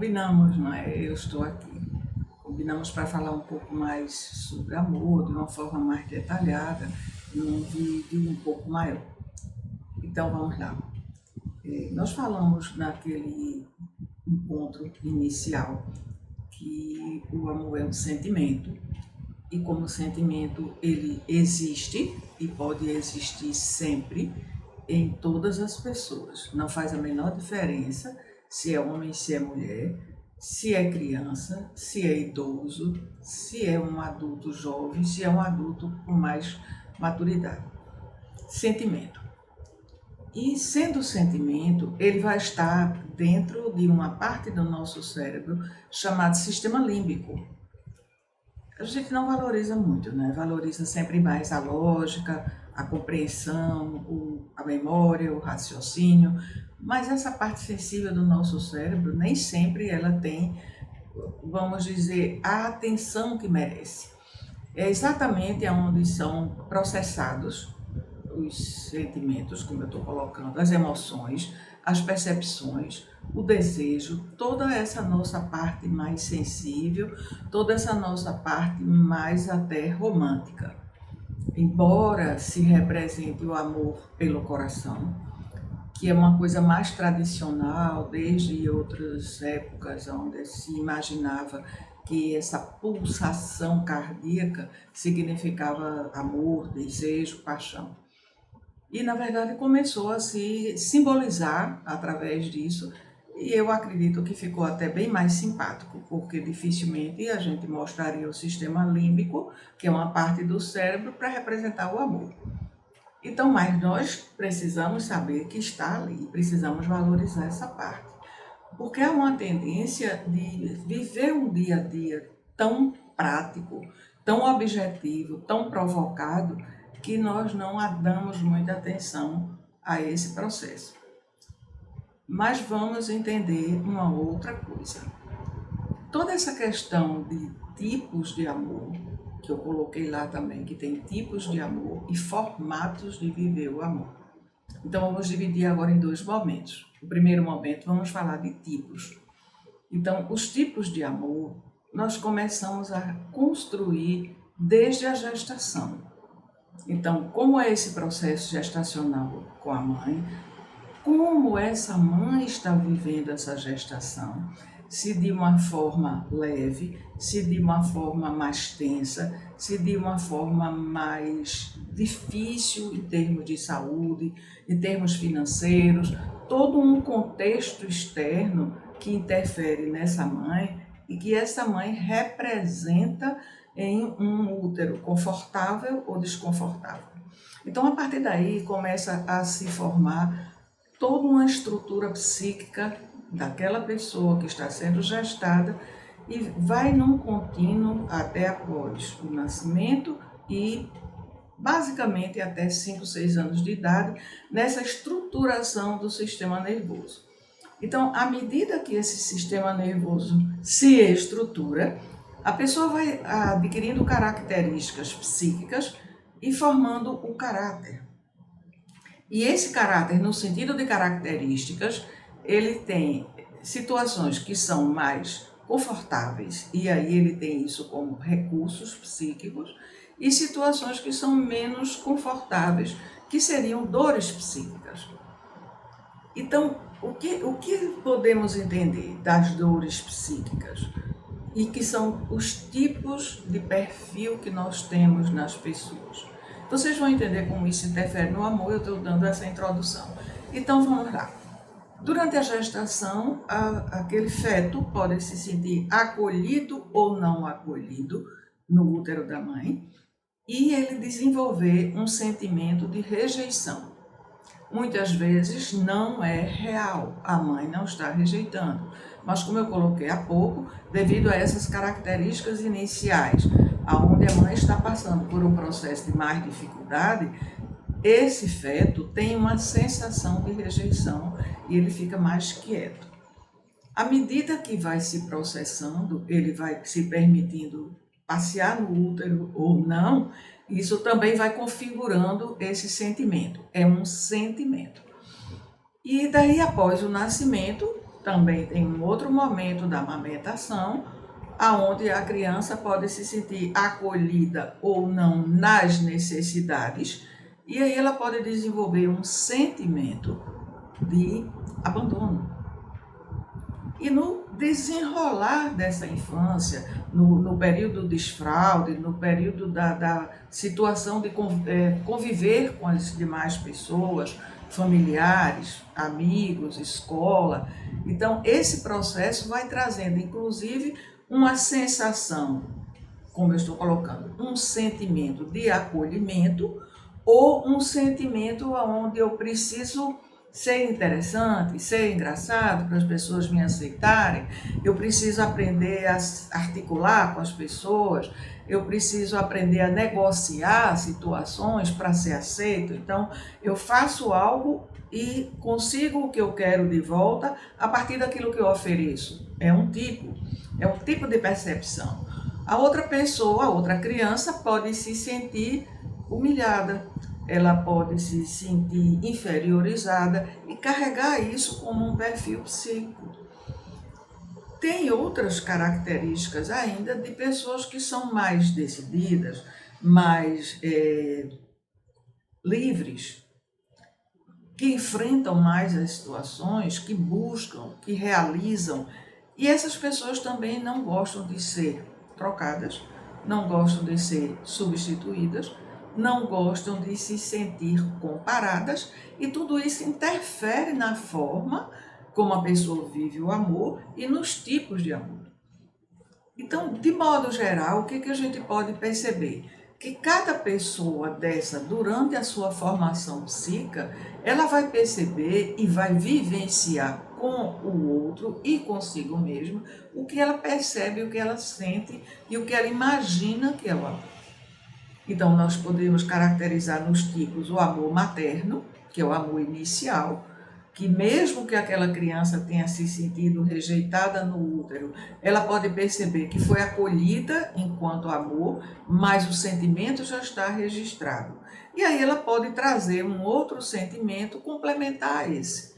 combinamos, não é? Eu estou aqui. Combinamos para falar um pouco mais sobre amor, de uma forma mais detalhada, num vídeo um pouco maior. Então vamos lá. Nós falamos naquele encontro inicial que o amor é um sentimento e como sentimento ele existe e pode existir sempre em todas as pessoas. Não faz a menor diferença se é homem, se é mulher, se é criança, se é idoso, se é um adulto jovem, se é um adulto com mais maturidade. Sentimento. E sendo sentimento, ele vai estar dentro de uma parte do nosso cérebro chamado sistema límbico. A gente não valoriza muito, né? Valoriza sempre mais a lógica, a compreensão, a memória, o raciocínio, mas essa parte sensível do nosso cérebro nem sempre ela tem, vamos dizer, a atenção que merece. É exatamente onde são processados os sentimentos, como eu estou colocando, as emoções, as percepções, o desejo, toda essa nossa parte mais sensível, toda essa nossa parte mais até romântica. Embora se represente o amor pelo coração, que é uma coisa mais tradicional desde outras épocas, onde se imaginava que essa pulsação cardíaca significava amor, desejo, paixão. E, na verdade, começou a se simbolizar através disso, e eu acredito que ficou até bem mais simpático, porque dificilmente a gente mostraria o sistema límbico, que é uma parte do cérebro, para representar o amor. Então, mas nós precisamos saber que está ali, precisamos valorizar essa parte. Porque há uma tendência de viver um dia a dia tão prático, tão objetivo, tão provocado, que nós não damos muita atenção a esse processo. Mas vamos entender uma outra coisa. Toda essa questão de tipos de amor, que eu coloquei lá também, que tem tipos de amor e formatos de viver o amor. Então vamos dividir agora em dois momentos. O primeiro momento vamos falar de tipos. Então, os tipos de amor nós começamos a construir desde a gestação. Então, como é esse processo gestacional com a mãe? Como essa mãe está vivendo essa gestação? Se de uma forma leve, se de uma forma mais tensa, se de uma forma mais difícil em termos de saúde, em termos financeiros, todo um contexto externo que interfere nessa mãe e que essa mãe representa em um útero confortável ou desconfortável. Então, a partir daí, começa a se formar toda uma estrutura psíquica daquela pessoa que está sendo gestada e vai num contínuo até após o nascimento e basicamente até 5, 6 anos de idade, nessa estruturação do sistema nervoso. Então, à medida que esse sistema nervoso se estrutura, a pessoa vai adquirindo características psíquicas e formando o caráter. E esse caráter, no sentido de características, ele tem situações que são mais confortáveis, e aí ele tem isso como recursos psíquicos, e situações que são menos confortáveis, que seriam dores psíquicas. Então, o que podemos entender das dores psíquicas? E que são os tipos de perfil que nós temos nas pessoas. Vocês vão entender como isso interfere no amor, eu estou dando essa introdução. Então vamos lá. Durante a gestação, aquele feto pode se sentir acolhido ou não acolhido no útero da mãe e ele desenvolver um sentimento de rejeição. Muitas vezes não é real, a mãe não está rejeitando, mas como eu coloquei há pouco, devido a essas características iniciais, onde a mãe está passando por um processo de mais dificuldade, esse feto tem uma sensação de rejeição e ele fica mais quieto. À medida que vai se processando, ele vai se permitindo passear no útero ou não, isso também vai configurando esse sentimento. É um sentimento. E daí, após o nascimento, também tem um outro momento da amamentação, aonde a criança pode se sentir acolhida ou não nas necessidades, e aí ela pode desenvolver um sentimento de abandono. E no desenrolar dessa infância, no período do desfraude, no período da situação de conviver com as demais pessoas, familiares, amigos, escola, então esse processo vai trazendo, inclusive, uma sensação, como eu estou colocando, um sentimento de acolhimento ou um sentimento onde eu preciso ser interessante, ser engraçado para as pessoas me aceitarem, eu preciso aprender a articular com as pessoas, eu preciso aprender a negociar situações para ser aceito. Então, eu faço algo e consigo o que eu quero de volta a partir daquilo que eu ofereço. É um tipo de percepção. A outra pessoa, a outra criança pode se sentir humilhada, ela pode se sentir inferiorizada e carregar isso como um perfil psíquico. Tem outras características ainda de pessoas que são mais decididas, mais livres, que enfrentam mais as situações, que buscam, que realizam. E essas pessoas também não gostam de ser trocadas, não gostam de ser substituídas, não gostam de se sentir comparadas, e tudo isso interfere na forma como a pessoa vive o amor e nos tipos de amor. Então, de modo geral, o que a gente pode perceber? Que cada pessoa dessa, durante a sua formação psíquica, ela vai perceber e vai vivenciar com o outro e consigo mesmo o que ela percebe, o que ela sente e o que ela imagina que é o amor. Então, nós podemos caracterizar nos tipos o amor materno, que é o amor inicial, que mesmo que aquela criança tenha se sentido rejeitada no útero, ela pode perceber que foi acolhida enquanto amor, mas o sentimento já está registrado. E aí ela pode trazer um outro sentimento complementar a esse.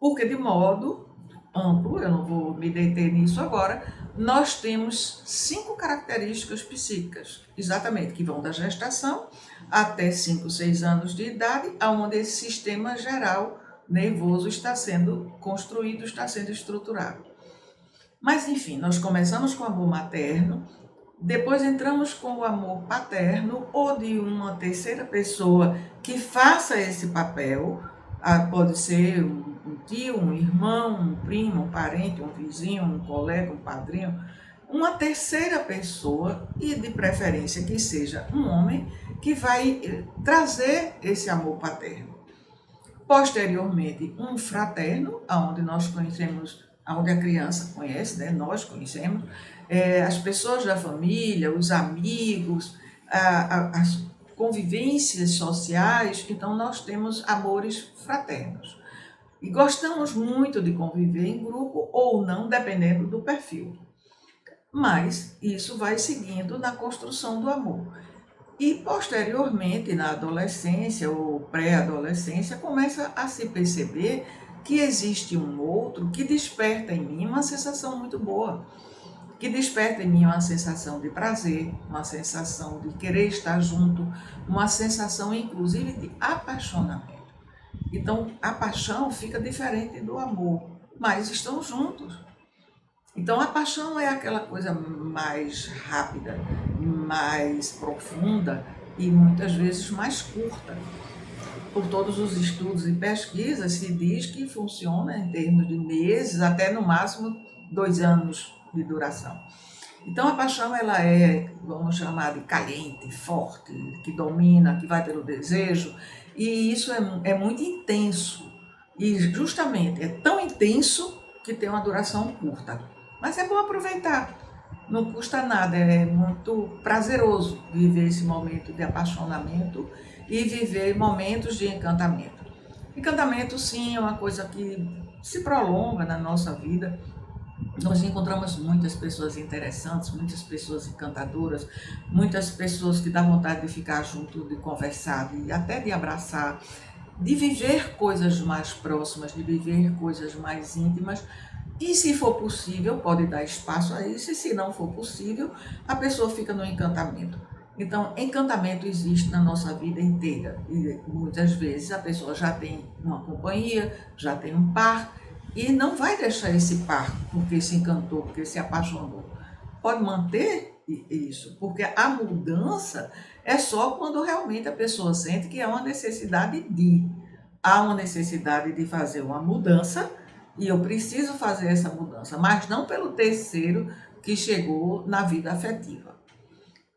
Porque de modo amplo, eu não vou me deter nisso agora, nós temos 5 características psíquicas, exatamente, que vão da gestação até 5, 6 anos de idade, onde esse sistema geral nervoso está sendo construído, está sendo estruturado. Mas, enfim, nós começamos com o amor materno, depois entramos com o amor paterno ou de uma terceira pessoa que faça esse papel. Pode ser um tio, um irmão, um primo, um parente, um vizinho, um colega, um padrinho, uma terceira pessoa, e de preferência que seja um homem, que vai trazer esse amor paterno. Posteriormente, um fraterno, onde nós conhecemos, onde a criança conhece, né? Nós conhecemos, as pessoas da família, os amigos, as convivências sociais. Então nós temos amores fraternos. E gostamos muito de conviver em grupo ou não, dependendo do perfil. Mas isso vai seguindo na construção do amor. E posteriormente, na adolescência ou pré-adolescência, começa a se perceber que existe um outro que desperta em mim uma sensação muito boa, que desperta em mim uma sensação de prazer, uma sensação de querer estar junto, uma sensação inclusive de apaixonamento. Então a paixão fica diferente do amor, mas estão juntos. Então a paixão é aquela coisa mais rápida, mais profunda e muitas vezes mais curta. Por todos os estudos e pesquisas se diz que funciona em termos de meses, até no máximo 2 anos de duração. Então a paixão ela é, vamos chamar de caliente, forte, que domina, que vai pelo desejo, e isso é muito intenso. E justamente é tão intenso que tem uma duração curta. Mas é bom aproveitar, não custa nada, é muito prazeroso viver esse momento de apaixonamento e viver momentos de encantamento. Encantamento, sim, é uma coisa que se prolonga na nossa vida. Nós encontramos muitas pessoas interessantes, muitas pessoas encantadoras, muitas pessoas que dá vontade de ficar junto, de conversar, e até de abraçar. de viver coisas mais próximas, de viver coisas mais íntimas. E se for possível, pode dar espaço a isso, e se não for possível, a pessoa fica no encantamento. Então, encantamento existe na nossa vida inteira. E muitas vezes a pessoa já tem uma companhia, já tem um par, e não vai deixar esse par porque se encantou, porque se apaixonou. Pode manter isso, porque a mudança é só quando realmente a pessoa sente que é uma necessidade de. Há uma necessidade de fazer uma mudança e eu preciso fazer essa mudança, mas não pelo terceiro que chegou na vida afetiva.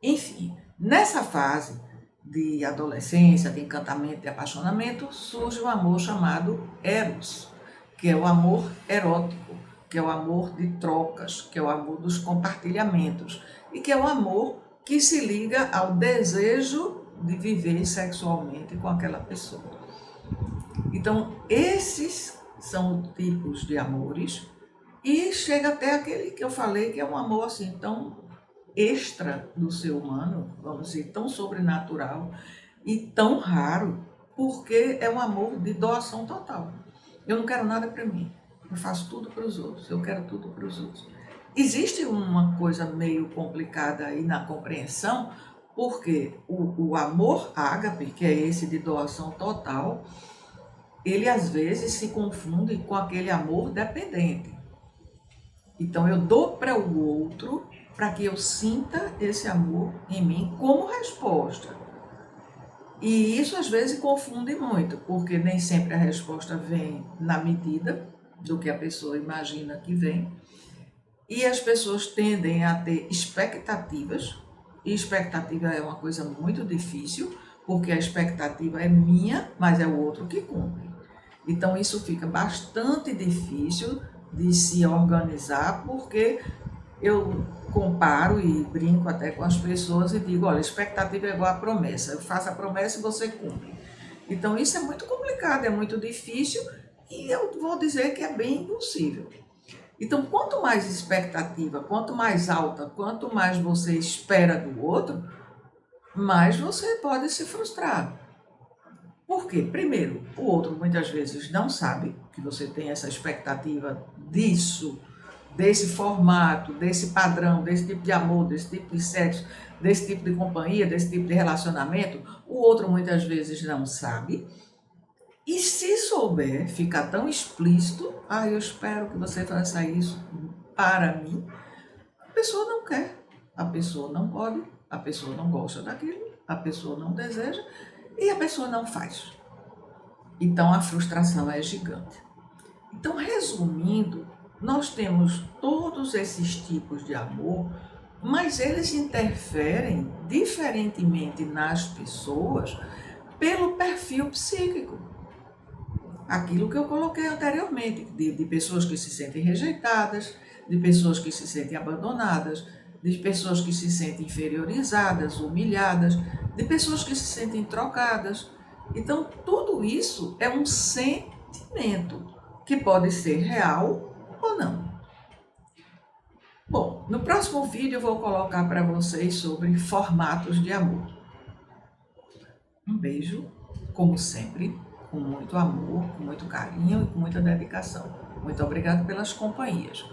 Enfim, nessa fase de adolescência, de encantamento, de apaixonamento, surge um amor chamado Eros, que é o amor erótico, que é o amor de trocas, que é o amor dos compartilhamentos e que é o amor que se liga ao desejo de viver sexualmente com aquela pessoa. Então, esses são os tipos de amores e chega até aquele que eu falei que é um amor assim tão extra do ser humano, vamos dizer, tão sobrenatural e tão raro, porque é um amor de doação total. Eu não quero nada para mim, eu faço tudo para os outros, eu quero tudo para os outros. Existe uma coisa meio complicada aí na compreensão, porque o amor ágape, que é esse de doação total, ele às vezes se confunde com aquele amor dependente. Então eu dou para o outro para que eu sinta esse amor em mim como resposta. E isso às vezes confunde muito, porque nem sempre a resposta vem na medida do que a pessoa imagina que vem. E as pessoas tendem a ter expectativas, e expectativa é uma coisa muito difícil, porque a expectativa é minha, mas é o outro que cumpre. Então isso fica bastante difícil de se organizar, porque eu comparo e brinco até com as pessoas e digo, olha, expectativa é igual a promessa, eu faço a promessa e você cumpre. Então isso é muito complicado, é muito difícil e eu vou dizer que é bem impossível. Então, quanto mais expectativa, quanto mais alta, quanto mais você espera do outro, mais você pode se frustrar. Por quê? Primeiro, o outro muitas vezes não sabe que você tem essa expectativa disso, desse formato, desse padrão, desse tipo de amor, desse tipo de sexo, desse tipo de companhia, desse tipo de relacionamento. O outro muitas vezes não sabe. E se souber, ficar tão explícito, eu espero que você faça isso para mim, a pessoa não quer, a pessoa não pode, a pessoa não gosta daquilo, a pessoa não deseja e a pessoa não faz. Então a frustração é gigante. Então, resumindo, nós temos todos esses tipos de amor, mas eles interferem diferentemente nas pessoas pelo perfil psíquico. Aquilo que eu coloquei anteriormente, de pessoas que se sentem rejeitadas, de pessoas que se sentem abandonadas, de pessoas que se sentem inferiorizadas, humilhadas, de pessoas que se sentem trocadas. Então, tudo isso é um sentimento que pode ser real ou não. Bom, no próximo vídeo eu vou colocar para vocês sobre formatos de amor. Um beijo, como sempre, com muito amor, com muito carinho e com muita dedicação. Muito obrigada pelas companhias.